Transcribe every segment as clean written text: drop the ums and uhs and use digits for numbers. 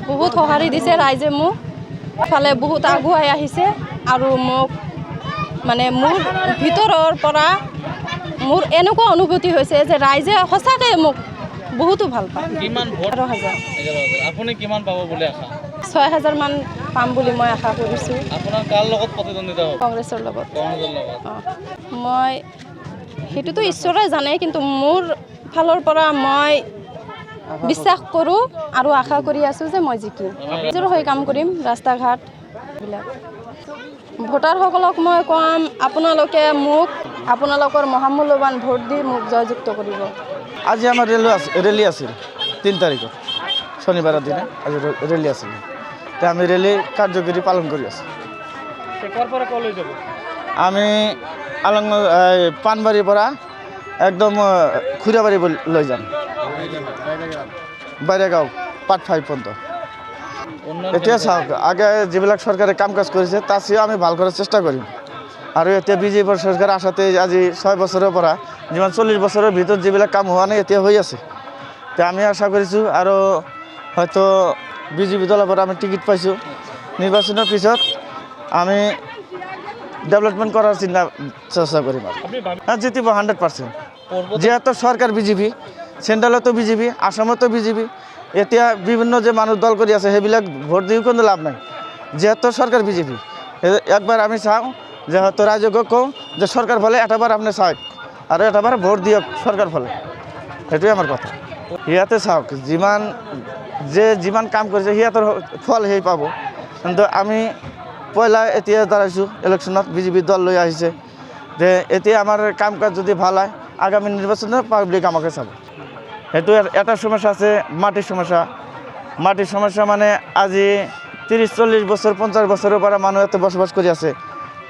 বহুত সঁহাৰি দিছে ৰাইজে মোক ফালে বহুত আগুৱাই আহিছে আৰু মোক মানে মোৰ ভিতৰৰ পৰা মোৰ এনেকুৱা অনুভূতি হৈছে যে ৰাইজে সঁচাকৈ মোক বহুতো ভাল পায়। কিমান ভোট? 11,000। আপুনি কিমান পাব বুলি আশা? 6,000 মান পাম বুলি মই আশা কৰিছোঁ। আপোনাৰ কাৰ লগত প্ৰতিদ্বন্দ্বিতা হ'ব? কংগ্ৰেছৰ লগত। কংগ্ৰেছৰ লগত। মই সেইটোতো ঈশ্বৰে জানে, কিন্তু মোৰ ফালৰ পৰা মই বিশ্বাস কৰোঁ আৰু আশা কৰি আছোঁ যে মই জিকিম। নিজৰ হৈ কাম কৰিম, ৰাস্তা ঘাট এইবিলাক। ভোটাৰসকলক মই ক'ম, আপোনালোকে মোক আপোনালোকৰ মহামূল্যৱান ভোট দি মোক জয়যুক্ত কৰিব। আজি আমাৰ ৰেলী আছিল 3 তাৰিখত শনিবাৰৰ দিনা আজি ৰেলী আছিল। তে আমি ৰেলী কাৰ্যকৰী পালন কৰি আছোঁ। আমি পাণবাৰীৰ পৰা একদম খুৰীয়াবাৰী লৈ যাম, বাইৰেগাঁও পাৰ্ট 5 পৰ্যন্ত। এতিয়া চাওক, আগে যিবিলাক চৰকাৰে কাম কাজ কৰিছে তাৰ চেয়ে আমি ভাল কৰাৰ চেষ্টা কৰিম। আৰু এতিয়া বিজেপিৰ চৰকাৰ আসাতে আজি 6 বছৰৰ পৰা যিমান 40 বছৰৰ ভিতৰত যিবিলাক কাম হোৱা নাই এতিয়া হৈ আছে। তে আমি আশা কৰিছোঁ আৰু হয়তো বিজেপি দলৰ পৰা আমি টিকিট পাইছোঁ। নিৰ্বাচনৰ পিছত আমি ডেভেলপমেণ্ট কৰাৰ চেষ্টা কৰিম আৰু জিতিব 100%। যিহেতু চৰকাৰ বিজেপি, চেণ্ট্ৰেলতো বিজেপি, আসামতো বিজেপি। এতিয়া বিভিন্ন যে মানুহ দল কৰি আছে সেইবিলাক ভোট দিও কোনো লাভ নাই, যেহেতু চৰকাৰ বিজেপি। একবাৰ আমি চাওঁ যে হয়তো ৰাইজক কওঁ যে চৰকাৰ ফালে এটাবাৰ আপুনি চাওক আৰু এটাবাৰ ভোট দিয়ক চৰকাৰ ফালে। সেইটোৱে আমাৰ কথা। সিহঁতে চাওক যিমান কাম কৰিছে সিহঁতৰ ফল সেই পাব। কিন্তু আমি পইলা এতিয়া দাঁড়াইছোঁ ইলেকশ্যনত, বিজেপি দল লৈ আহিছে যে এতিয়া আমাৰ কাম কাজ যদি ভাল হয় আগামী নিৰ্বাচনত পাব্লিক আমাকে চাব। সেইটো এটা সমস্যা আছে, মাটিৰ সমস্যা। মাটিৰ সমস্যা মানে আজি 30-40 বছৰ 50 বছৰৰ পৰা মানুহ ইয়াতে বসবাস কৰি আছে,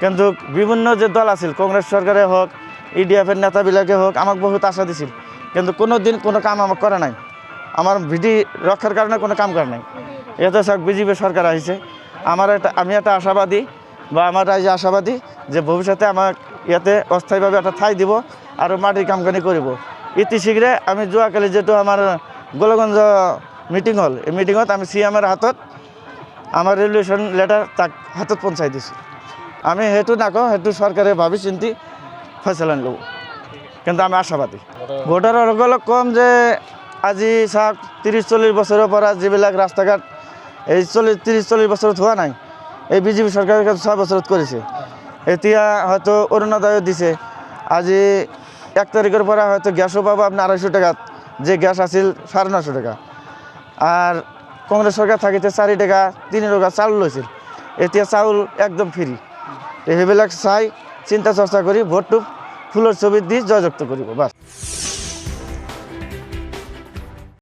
কিন্তু বিভিন্ন যে দল আছিল, কংগ্ৰেছ চৰকাৰে হওক, EDF-ৰ নেতাবিলাকে হওক, আমাক বহুত আশা দিছিল, কিন্তু কোনো দিন কোনো কাম আমাক কৰা নাই। আমাৰ ভিডি ৰক্ষাৰ কাৰণে কোনো কাম কৰা নাই। ইয়াতে চাওক বিজেপি চৰকাৰ আহিছে, আমি এটা আশাবাদী বা আমাৰ ৰাইজে আশাবাদী যে ভৱিষ্যতে আমাক ইয়াতে অস্থায়ীভাৱে এটা ঠাই দিব আৰু মাটিৰ কামখিনি কৰিব। ইতি শীঘ্ৰে আমি যোৱাকালি যিটো আমাৰ গোলগঞ্জ মিটিং হ'ল, এই মিটিঙত আমি CM-ৰ হাতত আমাৰ ৰেজুলেশ্যন লেটাৰ তাক হাতত পঞ্চাই দিছোঁ। আমি সেইটো নকওঁ, সেইটো চৰকাৰে ভাবি চিন্তি ফয়চলা ল'ব, কিন্তু আমি আশাবাদী। ভোটাৰসকলক কম যে আজি চাওক 30-40 বছৰৰ পৰা যিবিলাক ৰাস্তা ঘাট এই 30-40 বছৰত হোৱা নাই, এই বিজেপি চৰকাৰে 6 বছৰত কৰিছে। এতিয়া হয়তো অৰুণোদয় দিছে। আজি 1 তাৰিখৰ পৰা হয়তো গ্যাসও পাব আপনার 250 টাকাত, যে গ্যাস আছিল 950 টাকা। আর কংগ্রেস সরকার থাকিতে 4 টাকা 3 টাকা চাউল লৈছিল, এতিয়া চাউল একদম ফ্রি। সেইবিলাক চাই চিন্তা চৰ্চা কৰি ভোটটো ফুলৰ ছবিত দি জয়যুক্ত কৰিব বাছ।